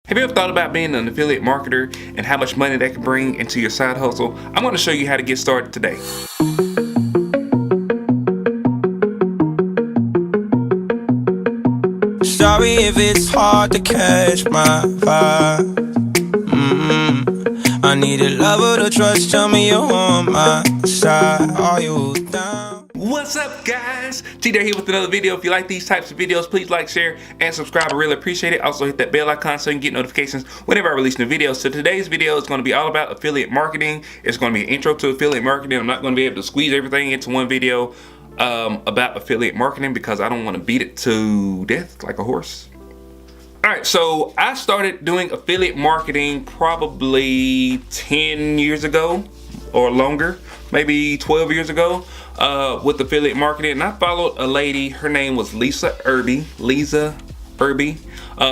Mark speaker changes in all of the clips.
Speaker 1: Have you ever thought about being an affiliate marketer and how much money that can bring into your side hustle? I'm going to show you how to get started today.
Speaker 2: Sorry if it's hard to catch my vibe. I need a lover to trust. Tell me you're on my side. Are you down?
Speaker 1: What's up, guys? T-Day here with another video. If you like these types of videos, please like, share, and subscribe. I really appreciate it. Also hit that bell icon so you can get notifications whenever I release new videos. So today's video is going to be all about affiliate marketing. It's going to be an intro to affiliate marketing. I'm not going to be able to squeeze everything into one video about affiliate marketing because I don't want to beat it to death like a horse. Alright, so I started doing affiliate marketing probably 10 years ago or longer, maybe 12 years ago with affiliate marketing. And I followed a lady, her name was Lisa Irby.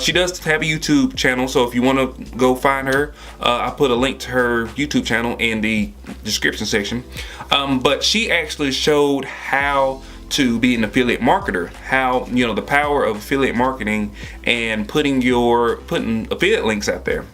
Speaker 1: She does have a YouTube channel, so if you want to go find her, I put a link to her YouTube channel in the description section. But she actually showed how to be an affiliate marketer, how, you know, the power of affiliate marketing and putting affiliate links out there.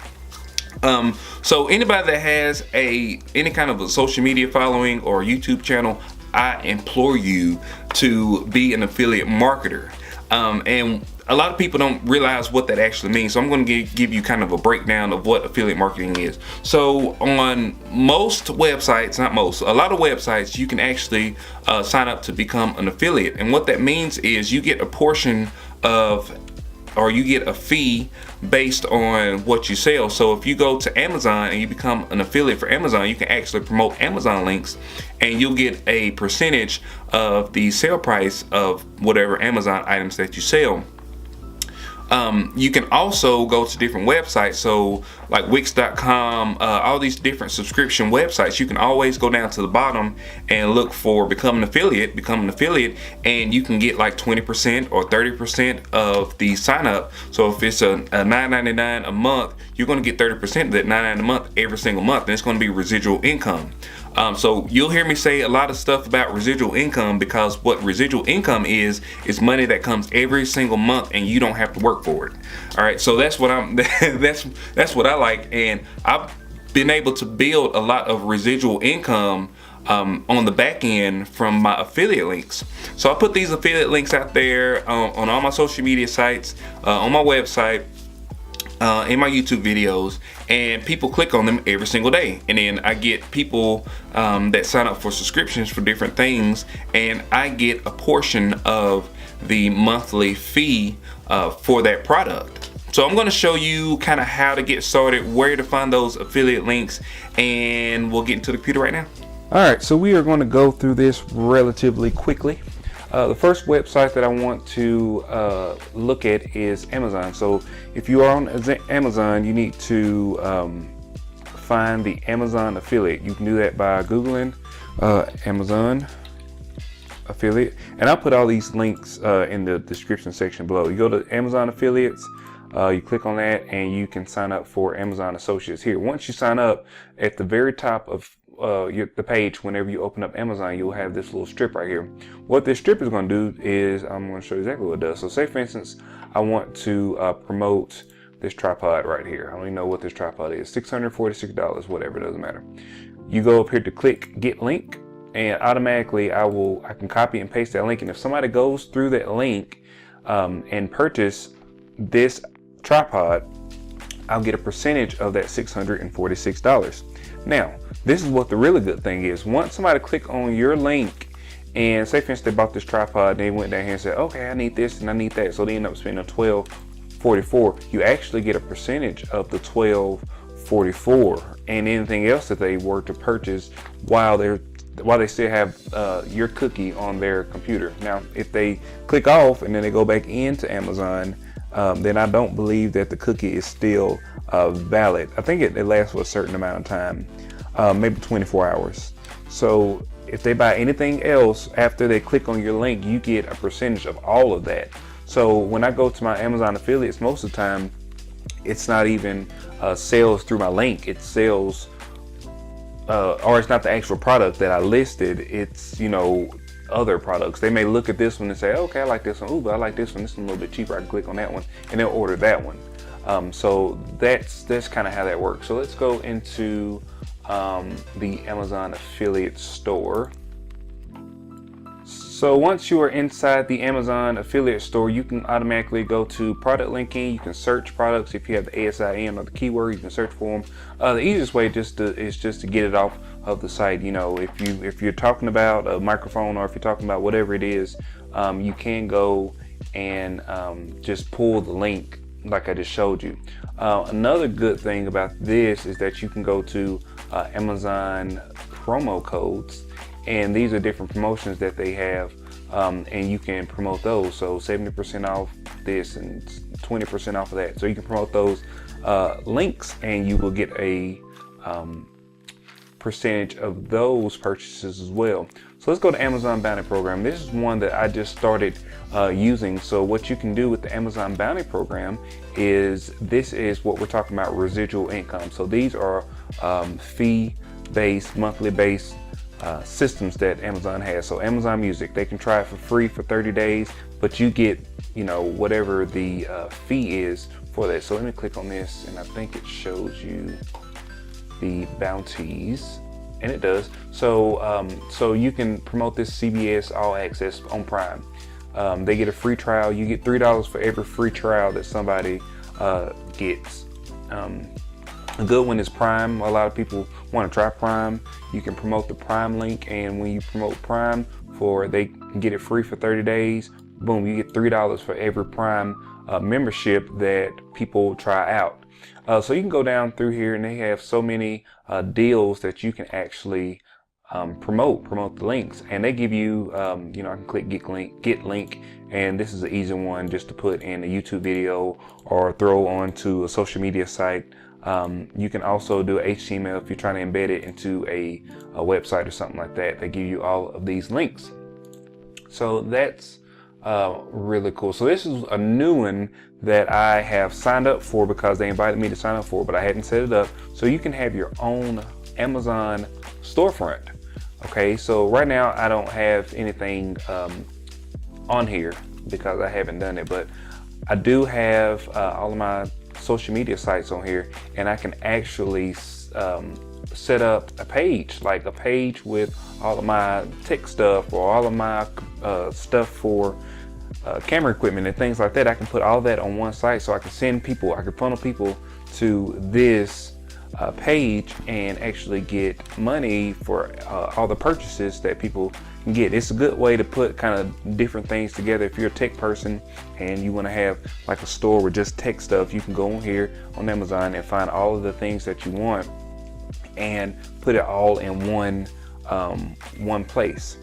Speaker 1: So anybody that has any kind of a social media following or YouTube channel, I implore you to be an affiliate marketer. And a lot of people don't realize what that actually means. So I'm going to give you kind of a breakdown of what affiliate marketing is. So on most websites, not most, a lot of websites, you can actually sign up to become an affiliate. And what that means is you get a portion of, or you get a fee based on what you sell. So if you go to Amazon and you become an affiliate for Amazon, you can actually promote Amazon links and you'll get a percentage of the sale price of whatever Amazon items that you sell. You can also go to different websites, so like Wix.com, all these different subscription websites. You can always go down to the bottom and look for become an affiliate, and you can get like 20% or 30% of the sign up. So if it's a $9.99 a month, you're going to get 30% of that $9.99 a month every single month, and it's going to be residual income. So you'll hear me say a lot of stuff about residual income, because what residual income is money that comes every single month and you don't have to work for it. All right, so that's what that's what I like, and I've been able to build a lot of residual income on the back end from my affiliate links. So I put these affiliate links out there on all my social media sites, on my website, in my YouTube videos, and people click on them every single day. And then I get people that sign up for subscriptions for different things, and I get a portion of the monthly fee for that product. So I'm going to show you kind of how to get started, where to find those affiliate links, and we'll get into the computer right now. Alright, so we are going to go through this relatively quickly. The first website that I want to look at is Amazon. So if you are on Amazon, you need to find the Amazon affiliate. You can do that by Googling Amazon affiliate. And I'll put all these links in the description section below. You go to Amazon affiliates, you click on that, and you can sign up for Amazon Associates here. Once you sign up, at the very top of the page, whenever you open up Amazon, you'll have this little strip right here. What this strip is going to do is, I'm going to show you exactly what it does. So say for instance, I want to promote this tripod right here. I don't even know what this tripod is. $646, whatever, it doesn't matter. You go up here to click get link, and automatically I can copy and paste that link. And if somebody goes through that link and purchase this tripod, I'll get a percentage of that $646. Now, this is what the really good thing is. Once somebody click on your link, and say for instance they bought this tripod, and they went down here and said, okay, I need this and I need that, so they end up spending $12.44. You actually get a percentage of the $12.44 and anything else that they were to purchase while they still have your cookie on their computer. Now, if they click off and then they go back into Amazon, then I don't believe that the cookie is still valid. I think it lasts for a certain amount of time, maybe 24 hours. So if they buy anything else after they click on your link, you get a percentage of all of that. So when I go to my Amazon affiliates, most of the time it's not even sales through my link. It's sales, or it's not the actual product that I listed. It's, you know, other products. They may look at this one and say, okay, I like this one. Ooh, but I like this one. This is a little bit cheaper. I can click on that one and they'll order that one. So that's kind of how that works. So let's go into the Amazon affiliate store. So once you are inside the Amazon affiliate store, you can automatically go to product linking. You can search products. If you have the ASIN or the keyword, you can search for them. The easiest way is just to get it off of the site. You know, if you're talking about a microphone, or if you're talking about whatever it is, you can go and just pull the link like I just showed you. Another good thing about this is that you can go to Amazon promo codes, and these are different promotions that they have, and you can promote those. So 70% off this and 20% off of that. So you can promote those links, and you will get a percentage of those purchases as well. So let's go to Amazon Bounty Program. This is one that I just started using. So what you can do with the Amazon Bounty Program is, this is what we're talking about, residual income. So these are fee-based, monthly-based systems that Amazon has. So Amazon Music, they can try it for free for 30 days, but you get, you know, whatever the fee is for that. So let me click on this, and I think it shows you the bounties, and it does. So so you can promote this CBS All Access on Prime. They get a free trial. You get $3 for every free trial that somebody gets. A good one is Prime. A lot of people want to try Prime. You can promote the Prime link, and when you promote Prime, they can get it free for 30 days. Boom, you get $3 for every Prime membership that people try out. So you can go down through here, and they have so many deals that you can actually promote the links, and they give you, you know, I can click get link, and this is an easy one just to put in a YouTube video or throw onto a social media site. You can also do HTML if you're trying to embed it into a website or something like that. They give you all of these links. So that's really cool. So this is a new one that I have signed up for because they invited me to sign up for, but I hadn't set it up. So you can have your own Amazon storefront. Okay, so right now I don't have anything on here because I haven't done it, but I do have all of my social media sites on here, and I can actually set up a page, like a page with all of my tech stuff, or all of my stuff for camera equipment and things like that. I can put all that on one site, so I can send people, I can funnel people to this page and actually get money for all the purchases that people can get. It's a good way to put kind of different things together. If you're a tech person and you want to have like a store with just tech stuff, you can go on here on Amazon and find all of the things that you want and put it all in one place.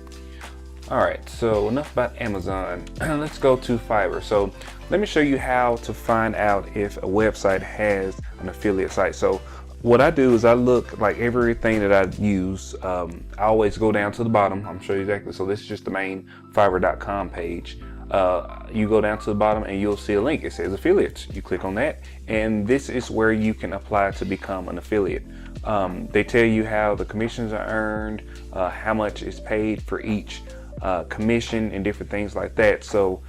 Speaker 1: All right, so enough about Amazon. Let's go to Fiverr. So let me show you how to find out if a website has an affiliate site. So what I do is I look, like everything that I use, I always go down to the bottom. I'm sure you exactly. So this is just the main Fiverr.com page. You go down to the bottom and you'll see a link. It says affiliates. You click on that, and this is where you can apply to become an affiliate. They tell you how the commissions are earned, how much is paid for each commission, and different things like that. So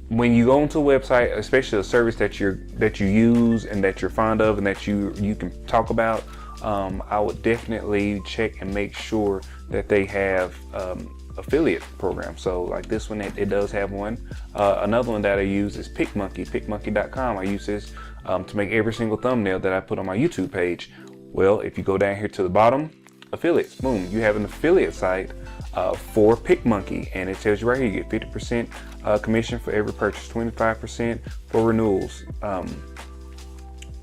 Speaker 1: when you go into a website, especially a service that you use and that you're fond of and that you can talk about, I would definitely check and make sure that they have affiliate program. So like this one, it does have one. Another one that I use is pickmonkey.com. I use this to make every single thumbnail that I put on my YouTube page. Well, if you go down here to the bottom, affiliates, boom, you have an affiliate site for PicMonkey, and it tells you right here you get 50% commission for every purchase, 25% for renewals,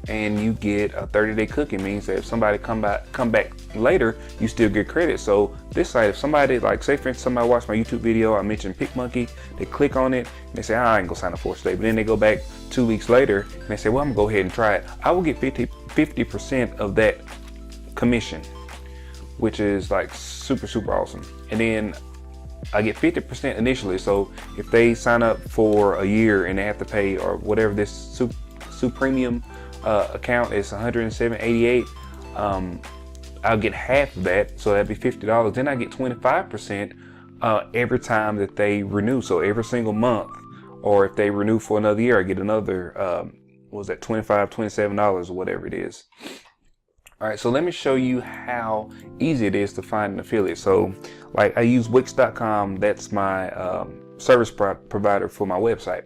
Speaker 1: and you get a 30-day cookie. Means that if somebody come back later, you still get credit. So this site, if somebody, like say for instance somebody watched my YouTube video, I mentioned PicMonkey, they click on it and they say, I ain't gonna sign up for it today, but then they go back 2 weeks later and they say, well, I'm gonna go ahead and try it. I will get 50% of that commission, which is like super awesome. And then I get 50% initially. So if they sign up for a year and they have to pay, or whatever this super premium account is, $107.88, I'll get half of that, so that'd be $50. Then I get 25% every time that they renew. So every single month or if they renew for another year, I get another, what was that, $25, $27 or whatever it is. All right, so let me show you how easy it is to find an affiliate. So like I use Wix.com, that's my service provider for my website.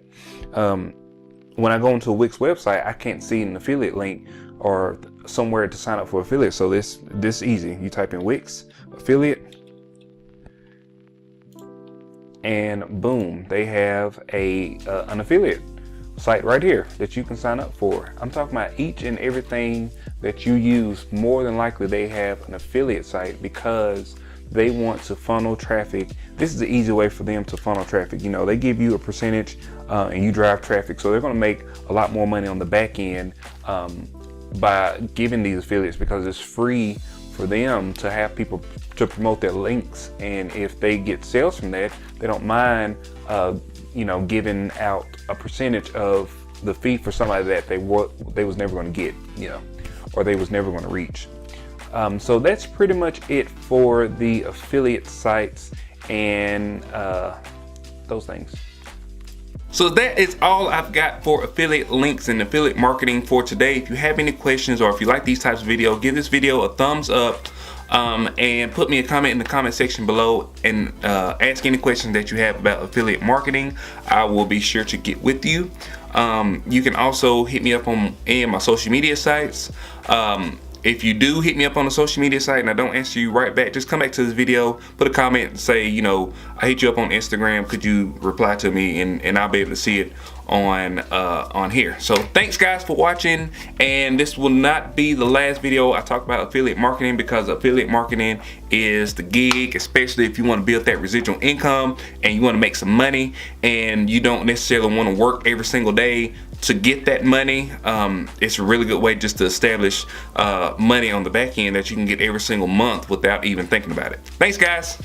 Speaker 1: When I go into a Wix website, I can't see an affiliate link or somewhere to sign up for affiliate. So this is easy. You type in Wix affiliate, and boom, they have an affiliate site right here that you can sign up for. I'm talking about each and everything that you use. More than likely they have an affiliate site because they want to funnel traffic. This is the easy way for them to funnel traffic. You know, they give you a percentage and you drive traffic, so they're going to make a lot more money on the back end by giving these affiliates, because it's free for them to have people to promote their links. And if they get sales from that, they don't mind you know, giving out a percentage of the fee for somebody that they was never going to get, you know, or they was never going to reach. So that's pretty much it for the affiliate sites and those things. So that is all I've got for affiliate links and affiliate marketing for today. If you have any questions, or if you like these types of videos, give this video a thumbs up. And put me a comment in the comment section below, and ask any questions that you have about affiliate marketing. I will be sure to get with you. You can also hit me up on any of my social media sites. If you do hit me up on a social media site and I don't answer you right back, just come back to this video, put a comment and say, you know, I hit you up on Instagram, could you reply to me, and I'll be able to see it on here. So thanks guys for watching, and this will not be the last video I talk about affiliate marketing, because affiliate marketing is the gig, especially if you want to build that residual income and you want to make some money and you don't necessarily want to work every single day to get that money. It's a really good way just to establish money on the back end that you can get every single month without even thinking about it. Thanks guys.